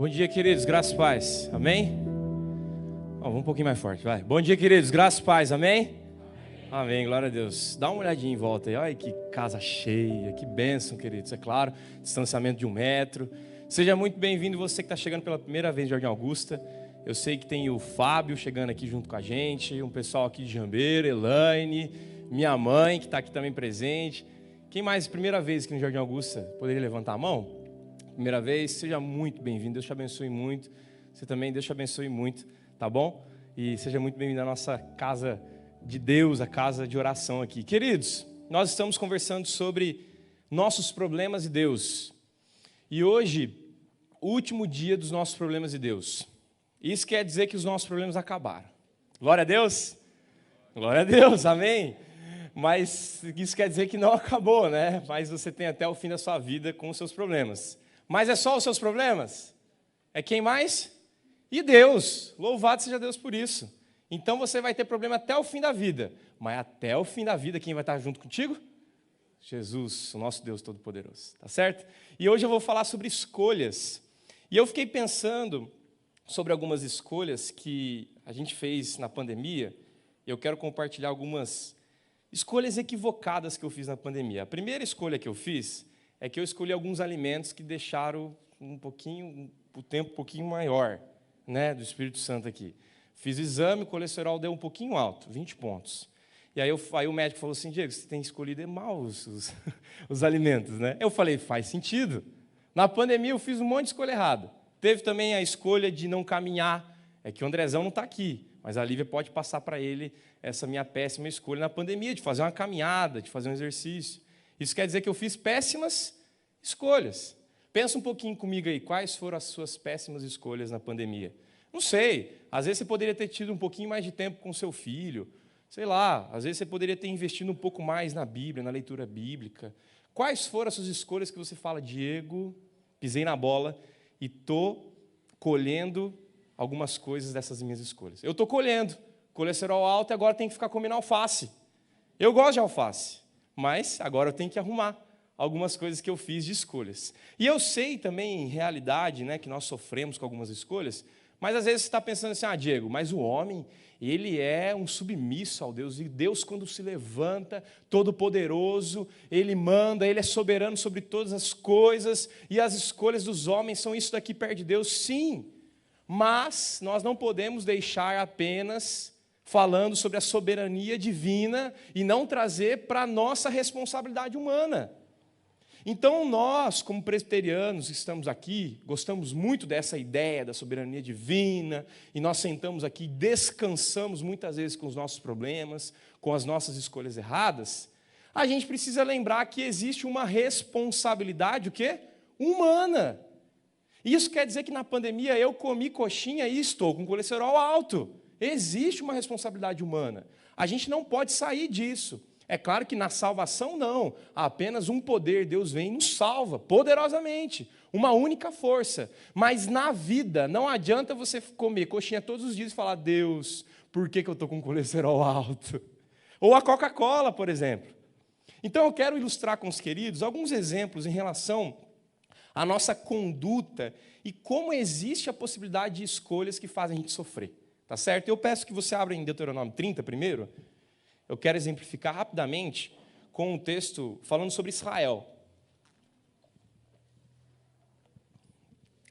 Bom dia, queridos, graças e paz, amém? Vamos um pouquinho mais forte, vai. Bom dia, queridos, graças e paz, amém? Amém, glória a Deus. Dá uma olhadinha em volta aí, olha que casa cheia, que bênção, queridos, é claro, distanciamento de 1 metro. Seja muito bem-vindo você que está chegando pela primeira vez em Jardim Augusta. Eu sei que tem o Fábio chegando aqui junto com a gente, um pessoal aqui de Jambeiro, Elaine, minha mãe que está aqui também presente. Quem mais, primeira vez aqui no Jardim Augusta, poderia levantar a mão? Primeira vez, seja muito bem-vindo, Deus te abençoe muito. Você também, Deus te abençoe muito, tá bom? E seja muito bem-vindo à nossa casa de Deus, a casa de oração aqui. Queridos, nós estamos conversando sobre nossos problemas e Deus. E hoje, o último dia dos nossos problemas e Deus. Isso quer dizer que os nossos problemas acabaram. Glória a Deus? Glória a Deus, amém? Mas isso quer dizer que não acabou, né? Mas você tem até o fim da sua vida com os seus problemas. Mas é só os seus problemas? É quem mais? E Deus. Louvado seja Deus por isso. Então você vai ter problema até o fim da vida. Mas até o fim da vida, quem vai estar junto contigo? Jesus, o nosso Deus Todo-Poderoso. Tá certo? E hoje eu vou falar sobre escolhas. E eu fiquei pensando sobre algumas escolhas que a gente fez na pandemia. E eu quero compartilhar algumas escolhas equivocadas que eu fiz na pandemia. A primeira escolha que eu fiz é que eu escolhi alguns alimentos que deixaram o tempo um pouquinho maior, né, do Espírito Santo aqui. Fiz o exame, o colesterol deu um pouquinho alto, 20 pontos. E aí o médico falou assim, Diego, você tem escolhido mal os alimentos, né? Eu falei, faz sentido. Na pandemia eu fiz um monte de escolha errada. Teve também a escolha de não caminhar. É que o Andrezão não está aqui, mas a Lívia pode passar para ele essa minha péssima escolha na pandemia, de fazer uma caminhada, de fazer um exercício. Isso quer dizer que eu fiz péssimas escolhas. Pensa um pouquinho comigo aí, quais foram as suas péssimas escolhas na pandemia? Não sei, às vezes você poderia ter tido um pouquinho mais de tempo com seu filho, sei lá, às vezes você poderia ter investido um pouco mais na Bíblia, na leitura bíblica. Quais foram as suas escolhas que você fala, Diego, pisei na bola e estou colhendo algumas coisas dessas minhas escolhas? Eu estou colhendo, colesterol alto e agora tenho que ficar comendo alface. Eu gosto de alface. Mas agora eu tenho que arrumar algumas coisas que eu fiz de escolhas. E eu sei também, em realidade, né, que nós sofremos com algumas escolhas, mas às vezes você está pensando assim, Diego, mas o homem, ele é um submisso ao Deus, e Deus quando se levanta, todo-poderoso, ele manda, ele é soberano sobre todas as coisas, e as escolhas dos homens são isso daqui perto de Deus, sim, mas nós não podemos deixar apenas falando sobre a soberania divina e não trazer para a nossa responsabilidade humana. Então, nós, como presbiterianos que estamos aqui, gostamos muito dessa ideia da soberania divina, e nós sentamos aqui e descansamos muitas vezes com os nossos problemas, com as nossas escolhas erradas. A gente precisa lembrar que existe uma responsabilidade, o quê? Humana. Isso quer dizer que na pandemia eu comi coxinha e estou com colesterol alto. Existe uma responsabilidade humana. A gente não pode sair disso. É claro que na salvação não. Há apenas um poder, Deus vem e nos salva, poderosamente. Uma única força. Mas na vida, não adianta você comer coxinha todos os dias e falar, Deus, por que eu estou com colesterol alto? Ou a Coca-Cola, por exemplo. Então eu quero ilustrar com os queridos alguns exemplos em relação à nossa conduta e como existe a possibilidade de escolhas que fazem a gente sofrer. Tá certo? Eu peço que você abra em Deuteronômio 30 primeiro. Eu quero exemplificar rapidamente com um texto falando sobre Israel.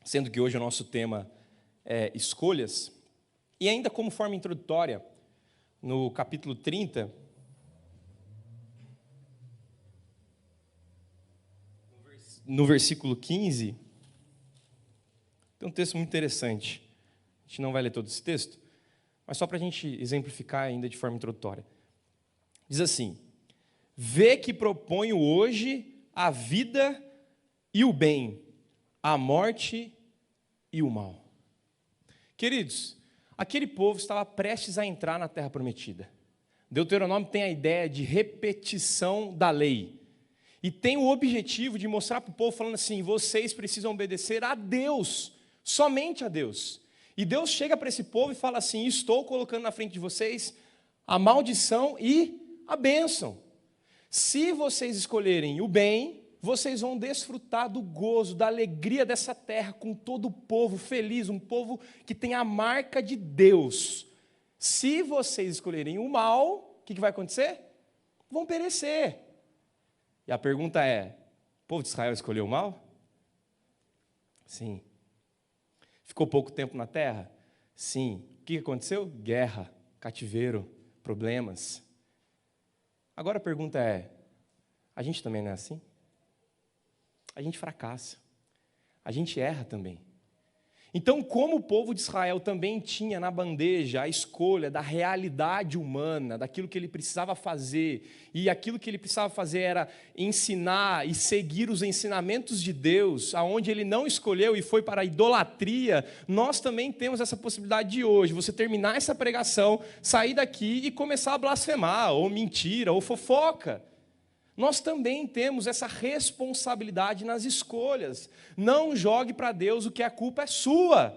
Sendo que hoje o nosso tema é escolhas. E ainda como forma introdutória, no capítulo 30, no versículo 15, tem um texto muito interessante. A gente não vai ler todo esse texto, mas só para a gente exemplificar ainda de forma introdutória. Diz assim, vê que proponho hoje a vida e o bem, a morte e o mal. Queridos, aquele povo estava prestes a entrar na terra prometida. Deuteronômio tem a ideia de repetição da lei. E tem o objetivo de mostrar para o povo, falando assim, vocês precisam obedecer a Deus, somente a Deus. E Deus chega para esse povo e fala assim, estou colocando na frente de vocês a maldição e a bênção. Se vocês escolherem o bem, vocês vão desfrutar do gozo, da alegria dessa terra com todo o povo feliz, um povo que tem a marca de Deus. Se vocês escolherem o mal, o que vai acontecer? Vão perecer. E a pergunta é, o povo de Israel escolheu o mal? Sim. Ficou pouco tempo na terra? Sim. O que aconteceu? Guerra, cativeiro, problemas. Agora a pergunta é, a gente também não é assim? A gente fracassa. A gente erra também. Então, como o povo de Israel também tinha na bandeja a escolha da realidade humana, daquilo que ele precisava fazer, e aquilo que ele precisava fazer era ensinar e seguir os ensinamentos de Deus, aonde ele não escolheu e foi para a idolatria, nós também temos essa possibilidade de hoje, você terminar essa pregação, sair daqui e começar a blasfemar, ou mentira, ou fofoca. Nós também temos essa responsabilidade nas escolhas. Não jogue para Deus o que a culpa é sua.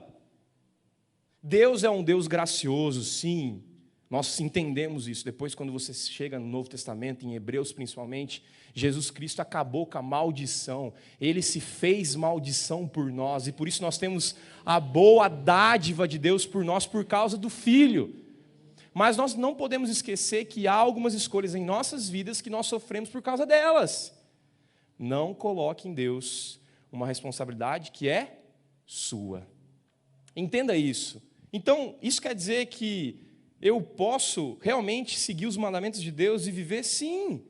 Deus é um Deus gracioso, sim. Nós entendemos isso. Depois, quando você chega no Novo Testamento, em Hebreus principalmente, Jesus Cristo acabou com a maldição. Ele se fez maldição por nós. E por isso nós temos a boa dádiva de Deus por nós, por causa do Filho. Mas nós não podemos esquecer que há algumas escolhas em nossas vidas que nós sofremos por causa delas. Não coloque em Deus uma responsabilidade que é sua. Entenda isso. Então, isso quer dizer que eu posso realmente seguir os mandamentos de Deus e viver? Sim.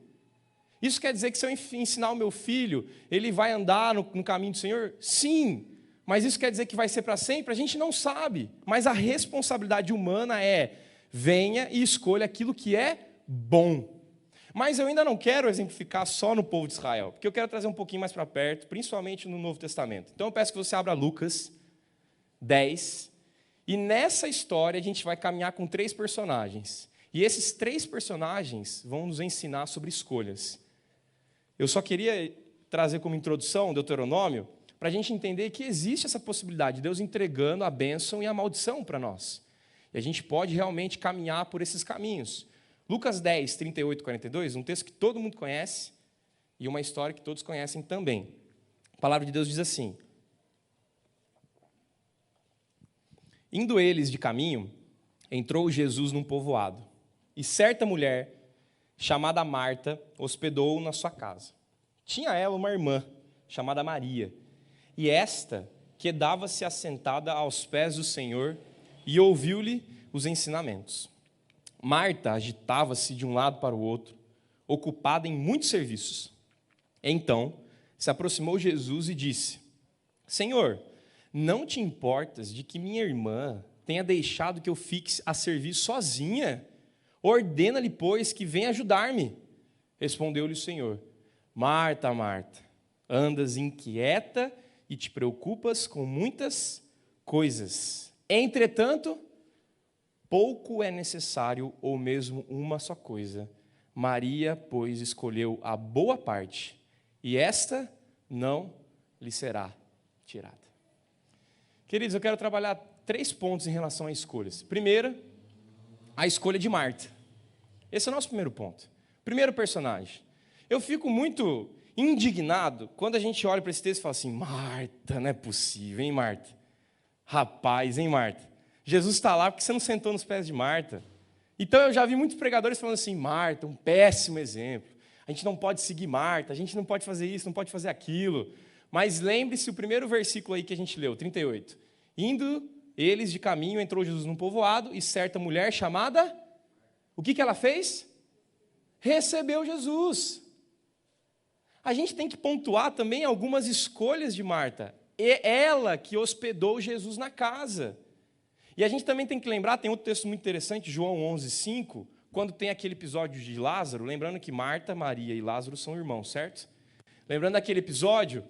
Isso quer dizer que se eu ensinar o meu filho, ele vai andar no caminho do Senhor? Sim. Mas isso quer dizer que vai ser para sempre? A gente não sabe. Mas a responsabilidade humana é: venha e escolha aquilo que é bom. Mas eu ainda não quero exemplificar só no povo de Israel, porque eu quero trazer um pouquinho mais para perto, principalmente no Novo Testamento. Então eu peço que você abra Lucas 10, e nessa história a gente vai caminhar com 3 personagens. E esses 3 personagens vão nos ensinar sobre escolhas. Eu só queria trazer como introdução Deuteronômio, para a gente entender que existe essa possibilidade de Deus entregando a bênção e a maldição para nós. E a gente pode realmente caminhar por esses caminhos. Lucas 10, 38 e 42, um texto que todo mundo conhece e uma história que todos conhecem também. A palavra de Deus diz assim: indo eles de caminho, entrou Jesus num povoado, e certa mulher, chamada Marta, hospedou-o na sua casa. Tinha ela uma irmã, chamada Maria, e esta quedava-se assentada aos pés do Senhor, e ouviu-lhe os ensinamentos. Marta agitava-se de um lado para o outro, ocupada em muitos serviços. Então, se aproximou Jesus e disse: Senhor, não te importas de que minha irmã tenha deixado que eu fique a servir sozinha? Ordena-lhe, pois, que venha ajudar-me. Respondeu-lhe o Senhor: Marta, Marta, andas inquieta e te preocupas com muitas coisas. Entretanto, pouco é necessário, ou mesmo uma só coisa. Maria, pois, escolheu a boa parte, e esta não lhe será tirada. Queridos, eu quero trabalhar 3 pontos em relação a escolhas. Primeiro, a escolha de Marta. Esse é o nosso primeiro ponto. Primeiro personagem. Eu fico muito indignado quando a gente olha para esse texto e fala assim: Marta, não é possível, hein, Marta? Rapaz, hein, Marta? Jesus está lá porque você não sentou nos pés de Marta. Então eu já vi muitos pregadores falando assim: Marta, um péssimo exemplo. A gente não pode seguir Marta, a gente não pode fazer isso, não pode fazer aquilo. Mas lembre-se o primeiro versículo aí que a gente leu, 38. Indo eles de caminho, entrou Jesus num povoado, e certa mulher chamada, o que ela fez? Recebeu Jesus. A gente tem que pontuar também algumas escolhas de Marta. É ela que hospedou Jesus na casa. E a gente também tem que lembrar, tem outro texto muito interessante, João 11:5, quando tem aquele episódio de Lázaro, lembrando que Marta, Maria e Lázaro são irmãos, certo? Lembrando daquele episódio,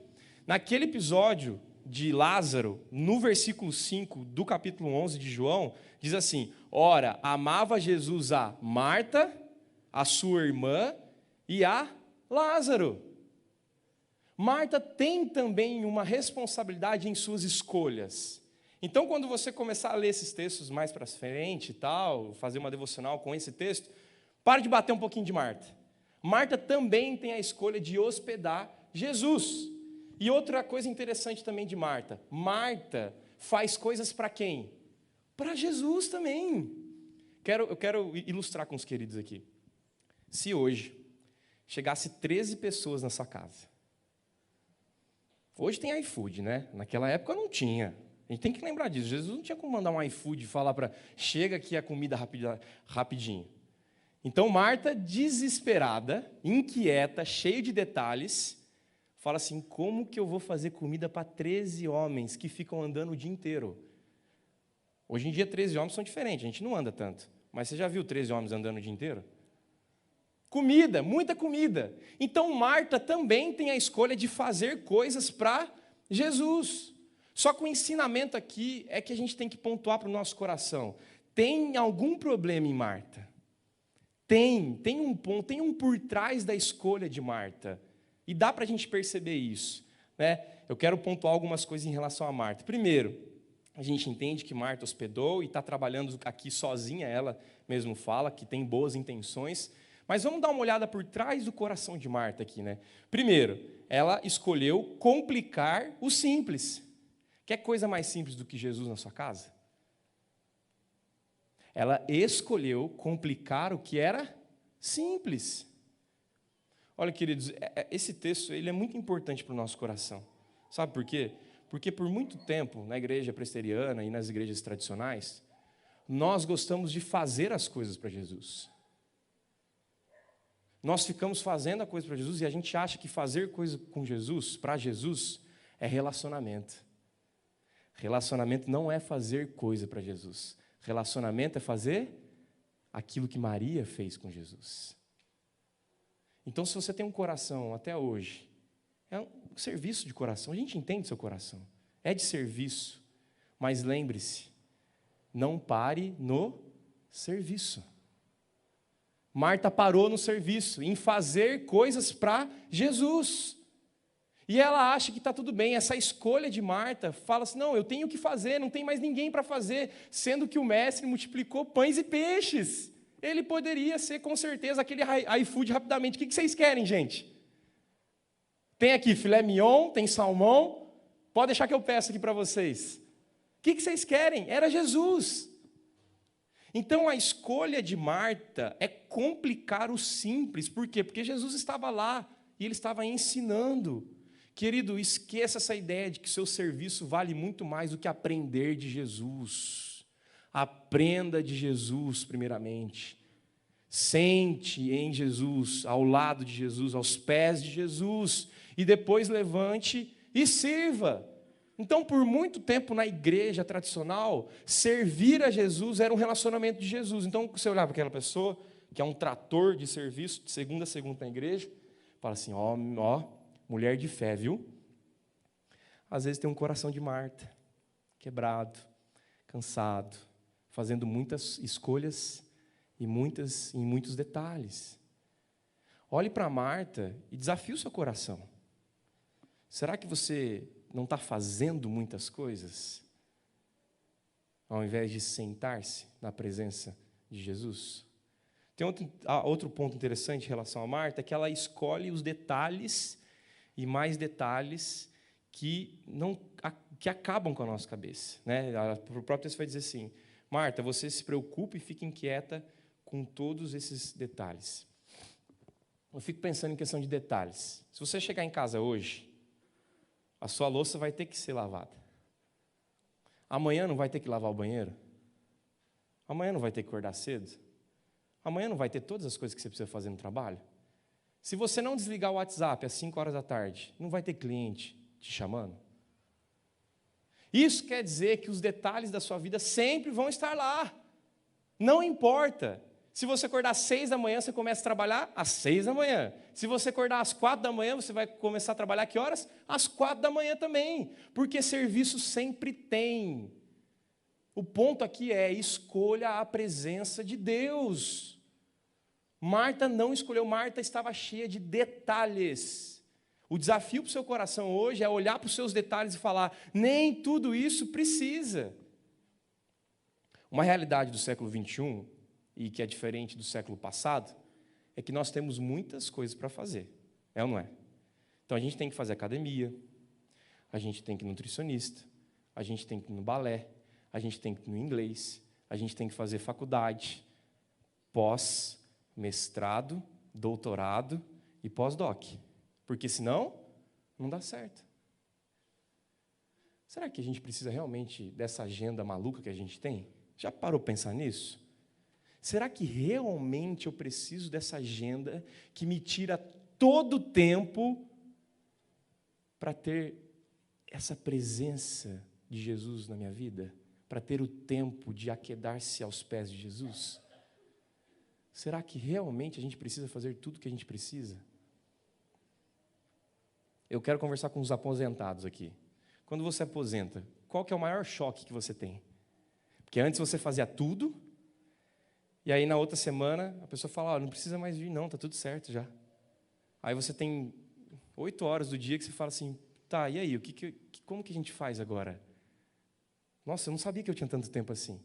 naquele episódio de Lázaro, no versículo 5 do capítulo 11 de João, diz assim: ora, amava Jesus a Marta, a sua irmã e a Lázaro. Marta tem também uma responsabilidade em suas escolhas. Então, quando você começar a ler esses textos mais para frente e tal, fazer uma devocional com esse texto, pare de bater um pouquinho de Marta. Marta também tem a escolha de hospedar Jesus. E outra coisa interessante também de Marta. Marta faz coisas para quem? Para Jesus também. Eu quero ilustrar com os queridos aqui. Se hoje chegasse 13 pessoas na sua casa. Hoje tem iFood, né? Naquela época não tinha. A gente tem que lembrar disso. Jesus não tinha como mandar um iFood e falar para... Chega aqui a comida rapidinho. Então Marta, desesperada, inquieta, cheia de detalhes, fala assim, como que eu vou fazer comida para 13 homens que ficam andando o dia inteiro? Hoje em dia 13 homens são diferentes, a gente não anda tanto. Mas você já viu 13 homens andando o dia inteiro? Comida, muita comida. Então Marta também tem a escolha de fazer coisas para Jesus. Só que o ensinamento aqui é que a gente tem que pontuar para o nosso coração. Tem algum problema em Marta? Tem um ponto, tem um por trás da escolha de Marta. E dá para a gente perceber isso, né? Eu quero pontuar algumas coisas em relação a Marta. Primeiro, a gente entende que Marta hospedou e está trabalhando aqui sozinha, ela mesmo fala que tem boas intenções. Mas vamos dar uma olhada por trás do coração de Marta aqui, né? Primeiro, ela escolheu complicar o simples. Quer coisa mais simples do que Jesus na sua casa? Ela escolheu complicar o que era simples. Olha, queridos, esse texto ele é muito importante para o nosso coração. Sabe por quê? Porque por muito tempo, na igreja presbiteriana e nas igrejas tradicionais, nós gostamos de fazer as coisas para Jesus. Nós ficamos fazendo a coisa para Jesus e a gente acha que fazer coisa com Jesus, para Jesus, é relacionamento. Relacionamento não é fazer coisa para Jesus. Relacionamento é fazer aquilo que Maria fez com Jesus. Então, se você tem um coração até hoje, é um serviço de coração, a gente entende seu coração, é de serviço, mas lembre-se, não pare no serviço. Marta parou no serviço, em fazer coisas para Jesus. E ela acha que está tudo bem, essa escolha de Marta fala assim, não, eu tenho que fazer, não tem mais ninguém para fazer, sendo que o mestre multiplicou pães e peixes. Ele poderia ser, com certeza, aquele iFood rapidamente. O que vocês querem, gente? Tem aqui filé mignon, tem salmão, pode deixar que eu peço aqui para vocês. O que vocês querem? Era Jesus. Então, a escolha de Marta é complicar o simples. Por quê? Porque Jesus estava lá e ele estava ensinando. Querido, esqueça essa ideia de que seu serviço vale muito mais do que aprender de Jesus. Aprenda de Jesus, primeiramente. Sente em Jesus, ao lado de Jesus, aos pés de Jesus, e depois levante e sirva. Então, por muito tempo na igreja tradicional, servir a Jesus era um relacionamento de Jesus. Então, você olhava para aquela pessoa, que é um trator de serviço, de segunda a segunda na igreja, fala assim, ó, mulher de fé, viu? Às vezes tem um coração de Marta, quebrado, cansado, fazendo muitas escolhas e em muitos detalhes. Olhe para Marta e desafie o seu coração. Será que você não está fazendo muitas coisas, ao invés de sentar-se na presença de Jesus? Tem outro ponto interessante em relação a Marta, é que ela escolhe os detalhes e mais detalhes que acabam com a nossa cabeça, né? O próprio texto vai dizer assim, Marta, você se preocupa e fica inquieta com todos esses detalhes. Eu fico pensando em questão de detalhes. Se você chegar em casa hoje, a sua louça vai ter que ser lavada. Amanhã não vai ter que lavar o banheiro? Amanhã não vai ter que acordar cedo? Amanhã não vai ter todas as coisas que você precisa fazer no trabalho? Se você não desligar o WhatsApp às 5 horas da tarde, não vai ter cliente te chamando? Isso quer dizer que os detalhes da sua vida sempre vão estar lá. Não importa. Se você acordar às 6 da manhã, você começa a trabalhar às 6 da manhã. Se você acordar às 4 da manhã, você vai começar a trabalhar a que horas? Às 4 da manhã também. Porque serviço sempre tem. O ponto aqui é, escolha a presença de Deus. Marta não escolheu, Marta estava cheia de detalhes. O desafio para o seu coração hoje é olhar para os seus detalhes e falar, nem tudo isso precisa. Uma realidade do século 21, e que é diferente do século passado, é que nós temos muitas coisas para fazer, é ou não é? Então a gente tem que fazer academia, a gente tem que ir nutricionista, a gente tem que ir no balé, a gente tem que ir no inglês, a gente tem que fazer faculdade, pós, mestrado, doutorado e pós-doc. Porque senão, não dá certo. Será que a gente precisa realmente dessa agenda maluca que a gente tem? Já parou para pensar nisso? Será que realmente eu preciso dessa agenda que me tira todo o tempo para ter essa presença de Jesus na minha vida? Para ter o tempo de aquedar-se aos pés de Jesus? Será que realmente a gente precisa fazer tudo o que a gente precisa? Eu quero conversar com os aposentados aqui. Quando você aposenta, qual que é o maior choque que você tem? Porque antes você fazia tudo, e aí na outra semana a pessoa fala, não precisa mais vir não, está tudo certo já. Aí você tem 8 horas do dia que você fala assim, tá, e aí, como que a gente faz agora? Nossa, eu não sabia que eu tinha tanto tempo assim.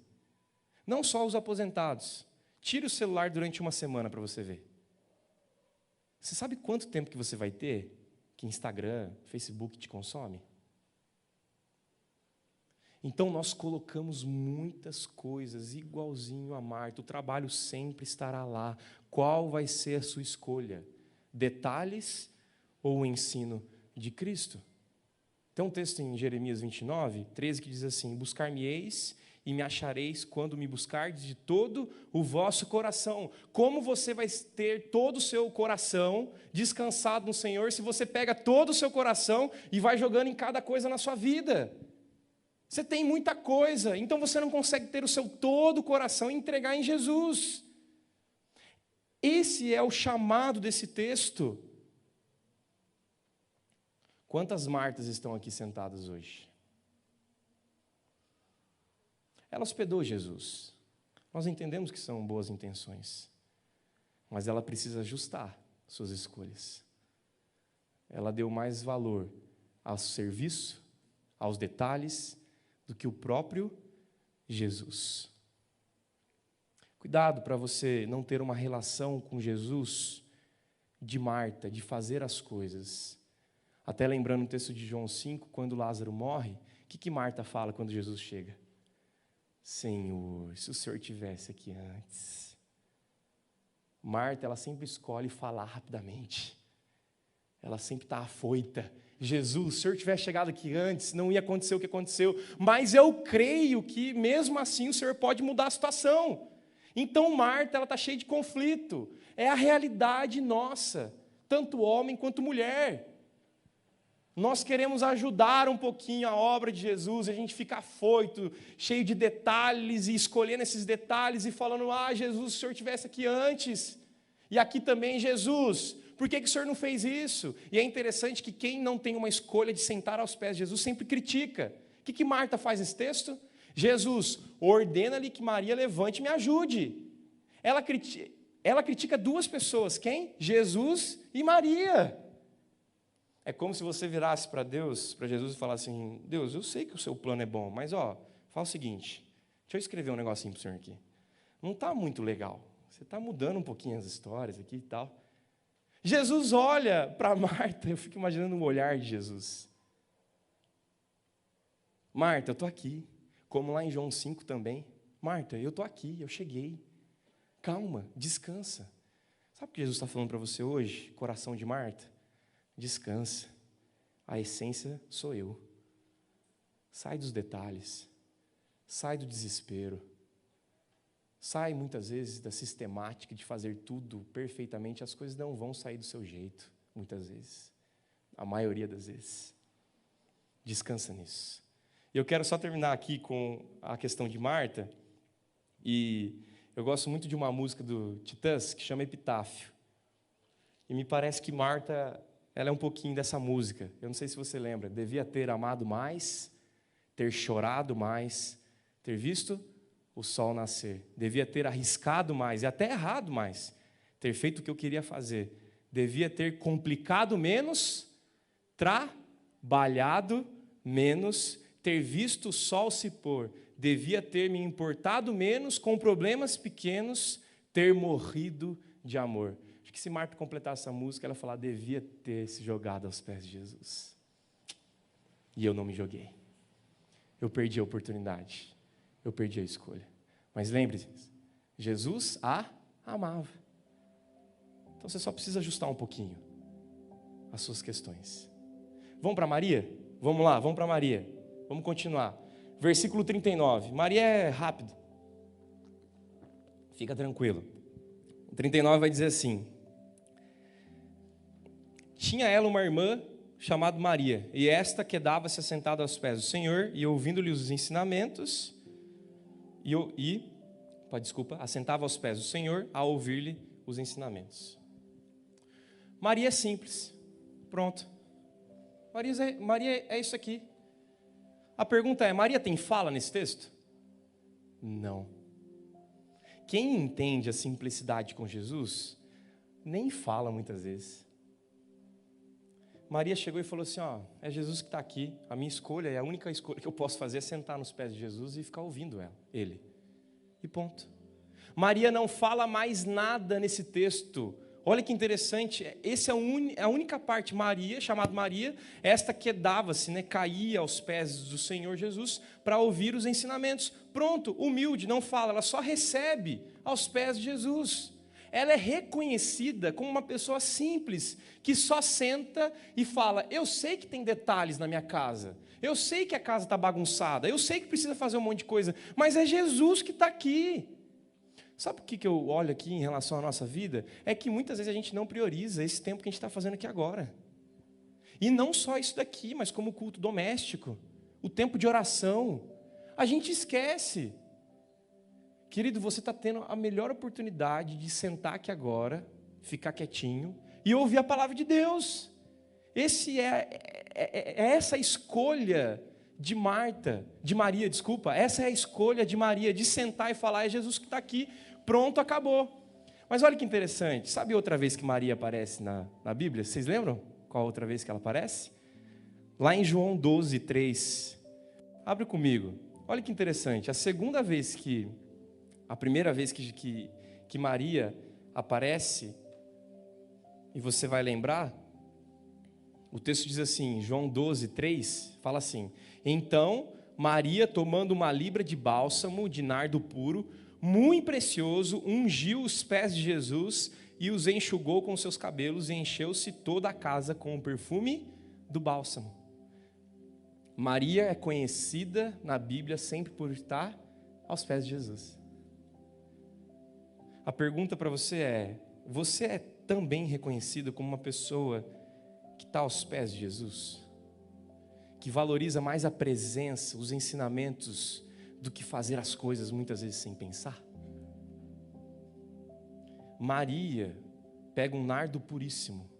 Não só os aposentados. Tire o celular durante uma semana para você ver. Você sabe quanto tempo que você vai ter que Instagram, Facebook te consome? Então nós colocamos muitas coisas igualzinho a Marta. O trabalho sempre estará lá. Qual vai ser a sua escolha? Detalhes ou o ensino de Cristo? Tem um texto em Jeremias 29, 13, que diz assim, buscar-me-eis e me achareis quando me buscardes de todo o vosso coração. Como você vai ter todo o seu coração descansado no Senhor se você pega todo o seu coração e vai jogando em cada coisa na sua vida? Você tem muita coisa, então você não consegue ter o seu todo o coração e entregar em Jesus. Esse é o chamado desse texto. Quantas Martas estão aqui sentadas hoje? Ela hospedou Jesus. Nós entendemos que são boas intenções, mas ela precisa ajustar suas escolhas. Ela deu mais valor ao serviço, aos detalhes, do que o próprio Jesus. Cuidado para você não ter uma relação com Jesus de Marta, de fazer as coisas. Até lembrando o texto de João 5, quando Lázaro morre, o que Marta fala quando Jesus chega? Senhor, se o Senhor tivesse aqui antes. Marta, ela sempre escolhe falar rapidamente. Ela sempre está afoita. Jesus, se o Senhor tivesse chegado aqui antes, não ia acontecer o que aconteceu. Mas eu creio que, mesmo assim, o Senhor pode mudar a situação. Então, Marta, ela está cheia de conflito. É a realidade nossa, tanto homem quanto mulher. Nós queremos ajudar um pouquinho a obra de Jesus, a gente fica afoito, cheio de detalhes, e escolhendo esses detalhes e falando, Jesus, se o Senhor tivesse aqui antes. E aqui também, Jesus, por que o Senhor não fez isso? E é interessante que quem não tem uma escolha de sentar aos pés de Jesus sempre critica. O que Marta faz nesse texto? Jesus, ordena-lhe que Maria levante e me ajude. Ela critica duas pessoas, quem? Jesus e Maria. É como se você virasse para Deus, para Jesus, e falasse assim, Deus, eu sei que o seu plano é bom, mas fala o seguinte, deixa eu escrever um negocinho para o senhor aqui. Não está muito legal, você está mudando um pouquinho as histórias aqui e tal. Jesus olha para Marta, eu fico imaginando o olhar de Jesus. Marta, eu estou aqui, como lá em João 5 também. Marta, eu estou aqui, eu cheguei. Calma, descansa. Sabe o que Jesus está falando para você hoje, coração de Marta? Descansa, a essência sou eu. Sai dos detalhes, sai do desespero, sai muitas vezes da sistemática de fazer tudo perfeitamente, as coisas não vão sair do seu jeito, muitas vezes, a maioria das vezes. Descansa nisso. E eu quero só terminar aqui com a questão de Marta, e eu gosto muito de uma música do Titãs que chama Epitáfio, e me parece que Marta, ela é um pouquinho dessa música. Eu não sei se você lembra. Devia ter amado mais, ter chorado mais, ter visto o sol nascer. Devia ter arriscado mais, e até errado mais, ter feito o que eu queria fazer. Devia ter complicado menos, trabalhado menos, ter visto o sol se pôr. Devia ter me importado menos com problemas pequenos, ter morrido de amor. Acho que se Marta completasse essa música, ela ia falar, devia ter se jogado aos pés de Jesus. E eu não me joguei. Eu perdi a oportunidade. Eu perdi a escolha. Mas lembre-se, Jesus a amava. Então você só precisa ajustar um pouquinho as suas questões. Vamos para Maria? Vamos lá, vamos para Maria. Vamos continuar. Versículo 39. Maria é rápido. Fica tranquilo. O 39 vai dizer assim: tinha ela uma irmã chamada Maria, e esta quedava-se assentada aos pés do Senhor, e ouvindo-lhe os ensinamentos, assentava aos pés do Senhor, a ouvir-lhe os ensinamentos. Maria é simples. Pronto. Maria é isso aqui. A pergunta é, Maria tem fala nesse texto? Não. Quem entende a simplicidade com Jesus, nem fala muitas vezes. Maria chegou e falou assim, é Jesus que está aqui, a minha escolha, a única escolha que eu posso fazer é sentar nos pés de Jesus e ficar ouvindo ele. E ponto. Maria não fala mais nada nesse texto. Olha que interessante, essa é a única parte, Maria, chamada Maria, esta quedava-se, caía aos pés do Senhor Jesus para ouvir os ensinamentos. Pronto, humilde, não fala, ela só recebe aos pés de Jesus. Ela é reconhecida como uma pessoa simples, que só senta e fala, eu sei que tem detalhes na minha casa, eu sei que a casa está bagunçada, eu sei que precisa fazer um monte de coisa, mas é Jesus que está aqui. Sabe o que eu olho aqui em relação à nossa vida? É que muitas vezes a gente não prioriza esse tempo que a gente está fazendo aqui agora. E não só isso daqui, mas como o culto doméstico, o tempo de oração. A gente esquece. Querido, você está tendo a melhor oportunidade de sentar aqui agora, ficar quietinho e ouvir a palavra de Deus. Essa a escolha de Maria, essa é a escolha de Maria, de sentar e falar, é Jesus que está aqui, pronto, acabou. Mas olha que interessante, sabe outra vez que Maria aparece na Bíblia? Vocês lembram qual outra vez que ela aparece? Lá em João 12, 3. Abre comigo, olha que interessante, a primeira vez que Maria aparece, e você vai lembrar, o texto diz assim, João 12, 3, fala assim, então Maria, tomando uma libra de bálsamo de nardo puro, muito precioso, ungiu os pés de Jesus e os enxugou com seus cabelos e encheu-se toda a casa com o perfume do bálsamo. Maria é conhecida na Bíblia sempre por estar aos pés de Jesus. A pergunta para você é também reconhecido como uma pessoa que está aos pés de Jesus? Que valoriza mais a presença, os ensinamentos, do que fazer as coisas muitas vezes sem pensar? Maria pega um nardo puríssimo,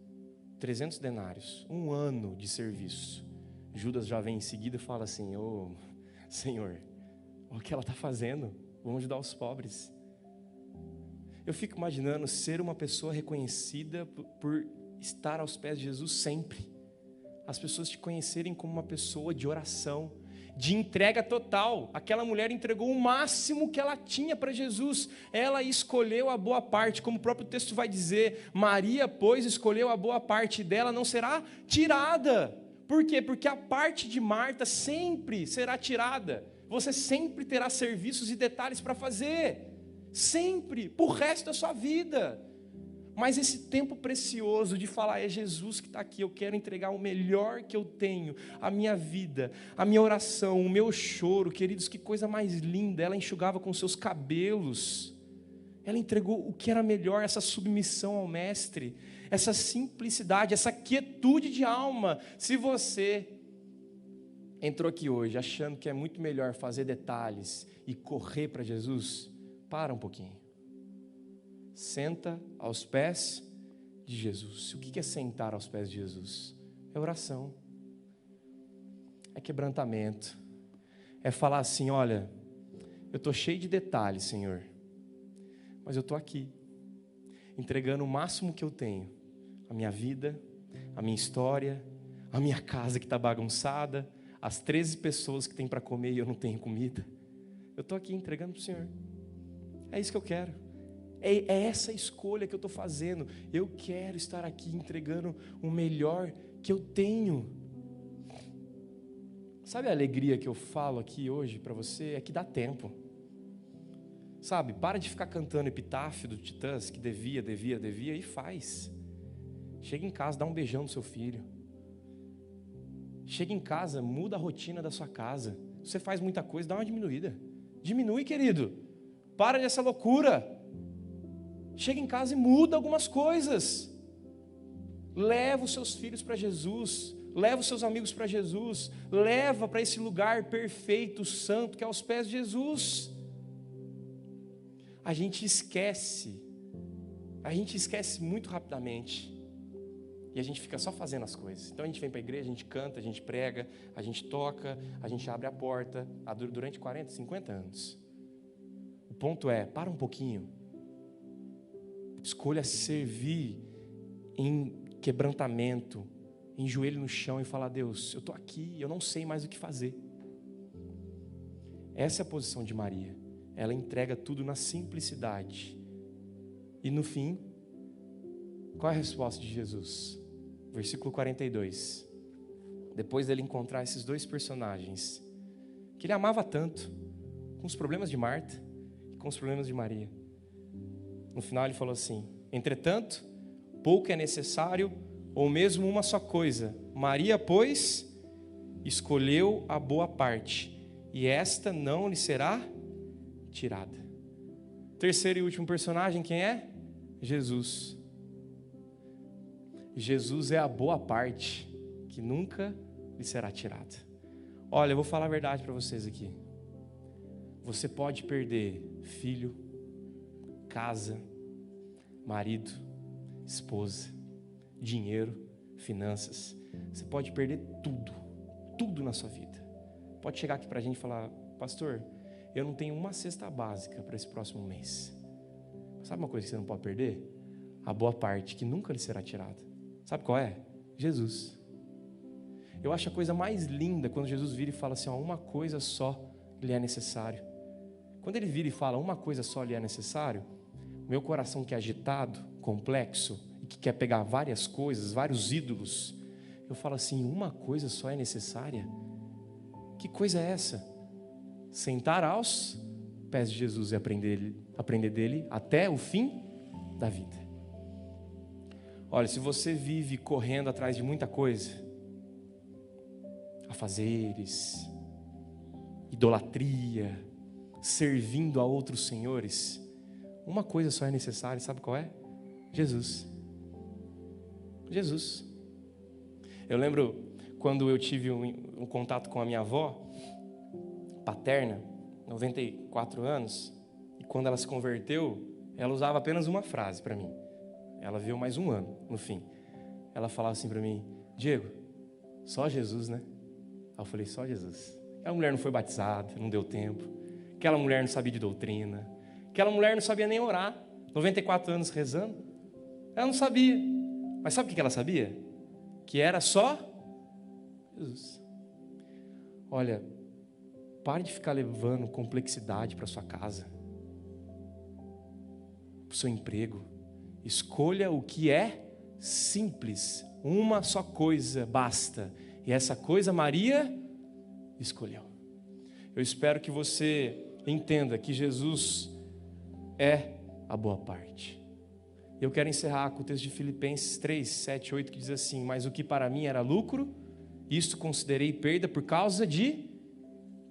300 denários, 1 ano de serviço. Judas já vem em seguida e fala assim, Senhor, olha o que ela está fazendo, vamos ajudar os pobres. Eu fico imaginando ser uma pessoa reconhecida por estar aos pés de Jesus sempre. As pessoas te conhecerem como uma pessoa de oração, de entrega total. Aquela mulher entregou o máximo que ela tinha para Jesus. Ela escolheu a boa parte, como o próprio texto vai dizer. Maria, pois, escolheu a boa parte dela, não será tirada. Por quê? Porque a parte de Marta sempre será tirada. Você sempre terá serviços e detalhes para fazer. Sempre, por resto da sua vida. Mas esse tempo precioso de falar, é Jesus que está aqui, eu quero entregar o melhor que eu tenho, a minha vida, a minha oração, o meu choro, queridos, que coisa mais linda, ela enxugava com seus cabelos, ela entregou o que era melhor, essa submissão ao Mestre, essa simplicidade, essa quietude de alma. Se você entrou aqui hoje achando que é muito melhor fazer detalhes e correr para Jesus, para um pouquinho. Senta aos pés de Jesus. O que é sentar aos pés de Jesus? É oração, é quebrantamento, é falar assim, olha, eu estou cheio de detalhes, Senhor, mas eu estou aqui, entregando o máximo que eu tenho, a minha vida, a minha história, a minha casa que está bagunçada, as 13 pessoas que tem para comer e eu não tenho comida, eu estou aqui entregando para o Senhor, é isso que eu quero. É essa escolha que eu estou fazendo. Eu quero estar aqui entregando o melhor que eu tenho. Sabe a alegria que eu falo aqui hoje para você? É que dá tempo. Sabe, para de ficar cantando epitáfio do Titãs, que devia, e faz. Chega em casa, dá um beijão no seu filho. Chega em casa, muda a rotina da sua casa. Você faz muita coisa, dá uma diminuída. Diminui, querido. Para dessa loucura. Chega em casa e muda algumas coisas. Leva os seus filhos para Jesus. Leva os seus amigos para Jesus. Leva para esse lugar perfeito, santo, que é aos pés de Jesus. A gente esquece muito rapidamente. E a gente fica só fazendo as coisas. Então a gente vem para a igreja, a gente canta, a gente prega, a gente toca, a gente abre a porta, durante 40, 50 anos. O ponto é, para um pouquinho. Escolha servir em quebrantamento, em joelho no chão e falar: Deus, eu estou aqui, eu não sei mais o que fazer. Essa é a posição de Maria. Ela entrega tudo na simplicidade. E no fim, qual é a resposta de Jesus? Versículo 42. Depois dele encontrar esses dois personagens, que ele amava tanto, com os problemas de Marta e com os problemas de Maria. No final ele falou assim: entretanto, pouco é necessário, ou mesmo uma só coisa. Maria, pois, escolheu a boa parte, e esta não lhe será tirada. Terceiro e último personagem, quem é? Jesus. Jesus é a boa parte, que nunca lhe será tirada. Olha, eu vou falar a verdade para vocês aqui. Você pode perder filho, casa, marido, esposa, dinheiro, finanças. Você pode perder tudo na sua vida. Pode chegar aqui para a gente e falar: pastor, eu não tenho uma cesta básica para esse próximo mês. Sabe uma coisa que você não pode perder? A boa parte, que nunca lhe será tirada. Sabe qual é? Jesus. Eu acho a coisa mais linda quando Jesus vira e fala assim: uma coisa só lhe é necessário. Quando ele vira e fala: uma coisa só lhe é necessário, meu coração que é agitado, complexo, e que quer pegar várias coisas, vários ídolos, eu falo assim: uma coisa só é necessária? Que coisa é essa? Sentar aos pés de Jesus e aprender dele até o fim da vida. Olha, se você vive correndo atrás de muita coisa, afazeres, idolatria, servindo a outros senhores, uma coisa só é necessária, sabe qual é? Jesus. Jesus. Eu lembro quando eu tive um contato com a minha avó paterna, 94 anos, e quando ela se converteu, ela usava apenas uma frase para mim. Ela viveu mais um ano, no fim. Ela falava assim para mim: Diego, só Jesus, né? Aí eu falei: só Jesus. Aquela mulher não foi batizada, não deu tempo. Aquela mulher não sabia de doutrina. Aquela mulher não sabia nem orar. 94 anos rezando. Ela não sabia. Mas sabe o que ela sabia? Que era só Jesus. Olha, pare de ficar levando complexidade para sua casa, para o seu emprego. Escolha o que é simples. Uma só coisa basta. E essa coisa Maria escolheu. Eu espero que você entenda que Jesus é a boa parte. Eu quero encerrar com o texto de Filipenses 3, 7, 8, que diz assim: mas o que para mim era lucro, isto considerei perda por causa de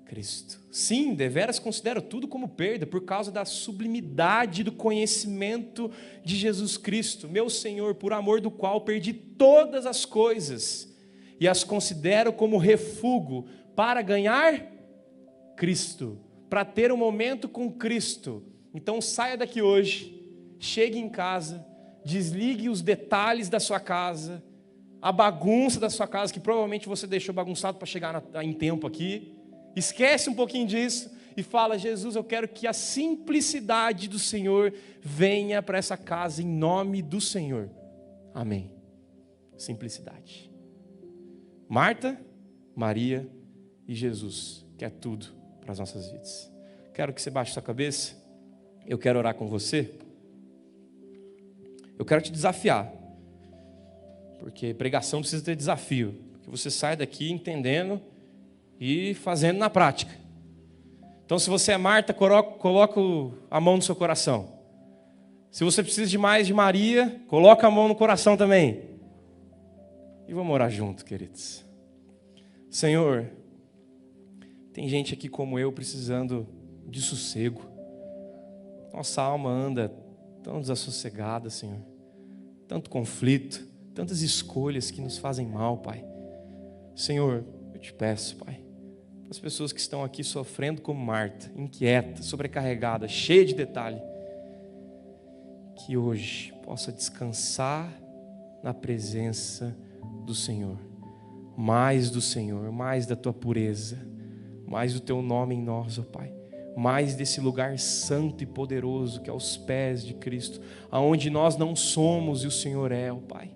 Cristo. Sim, deveras considero tudo como perda por causa da sublimidade do conhecimento de Jesus Cristo, meu Senhor, por amor do qual perdi todas as coisas e as considero como refúgio para ganhar Cristo, para ter um momento com Cristo. Então saia daqui hoje, chegue em casa, desligue os detalhes da sua casa, a bagunça da sua casa, que provavelmente você deixou bagunçado para chegar em tempo aqui. Esquece um pouquinho disso e fala: Jesus, eu quero que a simplicidade do Senhor venha para essa casa em nome do Senhor. Amém. Simplicidade. Marta, Maria e Jesus quer tudo para as nossas vidas. Quero que você baixe sua cabeça. Eu quero orar com você. Eu quero te desafiar, porque pregação precisa ter desafio, que você sai daqui entendendo e fazendo na prática. Então, se você é Marta, coloca a mão no seu coração. Se você precisa de mais de Maria, coloca a mão no coração também. E vamos orar junto, queridos. Senhor, tem gente aqui como eu precisando de sossego. Nossa alma anda tão desassossegada, Senhor. Tanto conflito, tantas escolhas que nos fazem mal, Pai. Senhor, eu te peço, Pai, as pessoas que estão aqui sofrendo como Marta, inquieta, sobrecarregada, cheia de detalhe, que hoje possa descansar na presença do Senhor. Mais do Senhor, mais da Tua pureza, mais do Teu nome em nós, ó Pai. Mais desse lugar santo e poderoso que é aos pés de Cristo, aonde nós não somos e o Senhor é, ó Pai.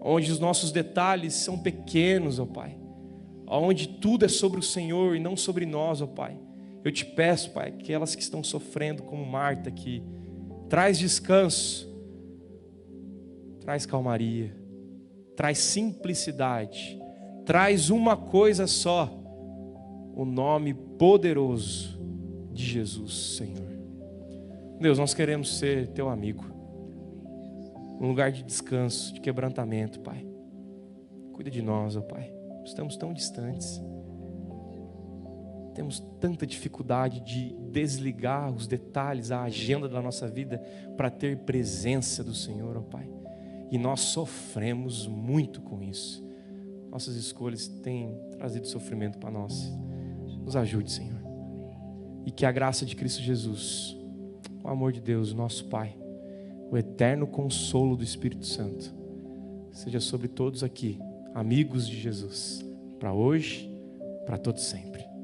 Onde os nossos detalhes são pequenos, ó Pai. Onde tudo é sobre o Senhor e não sobre nós, ó Pai. Eu te peço, Pai, que aquelas que estão sofrendo como Marta aqui, traz descanso, traz calmaria, traz simplicidade, traz uma coisa só, o nome poderoso de Jesus, Senhor. Deus, nós queremos ser Teu amigo, um lugar de descanso, de quebrantamento, Pai. Cuida de nós, ó Pai. Estamos tão distantes. Temos tanta dificuldade de desligar os detalhes, a agenda da nossa vida para ter presença do Senhor, ó Pai. E nós sofremos muito com isso. Nossas escolhas têm trazido sofrimento para nós. Nos ajude, Senhor. E que a graça de Cristo Jesus, o amor de Deus, nosso Pai, o eterno consolo do Espírito Santo, seja sobre todos aqui, amigos de Jesus, para hoje, para todos sempre.